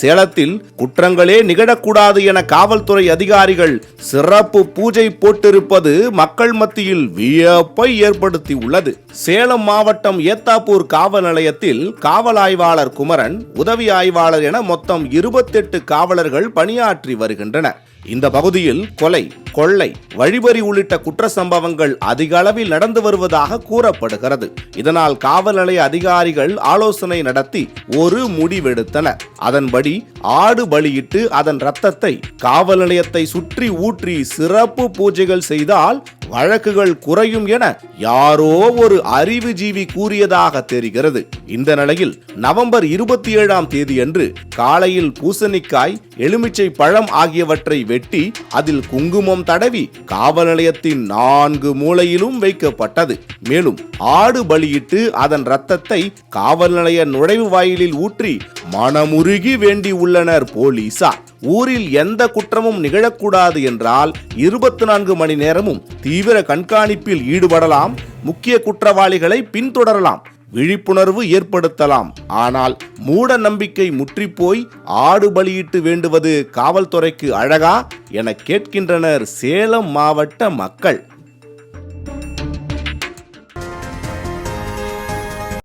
சேலத்தில் குற்றங்களே நிகழக்கூடாது என காவல்துறை அதிகாரிகள் சிறப்பு பூஜை போட்டிருப்பது மக்கள் மத்தியில் வியப்பை ஏற்படுத்தி உள்ளது. சேலம் மாவட்டம் ஏத்தாப்பூர் காவல் நிலையத்தில் காவல் ஆய்வாளர் குமரன், உதவி ஆய்வாளர் என மொத்தம் 28 காவலர்கள் பணியாற்றி வருகின்றனர். இந்த பகுதியில் கொலை, கொள்ளை, வழிபறி உள்ளிட்ட குற்ற சம்பவங்கள் அதிக அளவில் நடந்து வருவதாக கூறப்படுகிறது. இதனால் காவல் நிலைய அதிகாரிகள் ஆலோசனை நடத்தி ஒரு முடிவெடுத்தனர். அதன்படி ஆடு பலியிட்டு அதன் இரத்தத்தை காவல் நிலையத்தை சுற்றி ஊற்றி சிறப்பு பூஜைகள் செய்தால் வழக்குகள் குறையும் என யாரோ ஒரு அறிவுஜீவி கூறியதாக தெரிகிறது. இந்த நிலையில் நவம்பர் 27ஆம் தேதியன்று காலையில் பூசணிக்காய், எலுமிச்சை பழம் ஆகியவற்றை வெட்டி அதில் குங்குமம் தடவி காவல் நிலையத்தின் 4 மூலையிலும் வைக்கப்பட்டது. மேலும் ஆடு பலியிட்டு அதன் இரத்தத்தை காவல் நிலைய நுழைவு வாயிலில் ஊற்றி மனமுருகி வேண்டி உள்ளனர் போலீசார். ஊரில் எந்த குற்றமும் நிகழக்கூடாது என்றால் 24 மணி நேரமும் தீவிர கண்காணிப்பில் ஈடுபடலாம், முக்கிய குற்றவாளிகளை பின்தொடரலாம், விழிப்புணர்வு ஏற்படுத்தலாம். ஆனால் மூட நம்பிக்கை முற்றிப்போய் ஆடு பலியிட்டு வேண்டுவது காவல்துறைக்கு அழகா என கேட்கின்றனர் சேலம் மாவட்ட மக்கள்.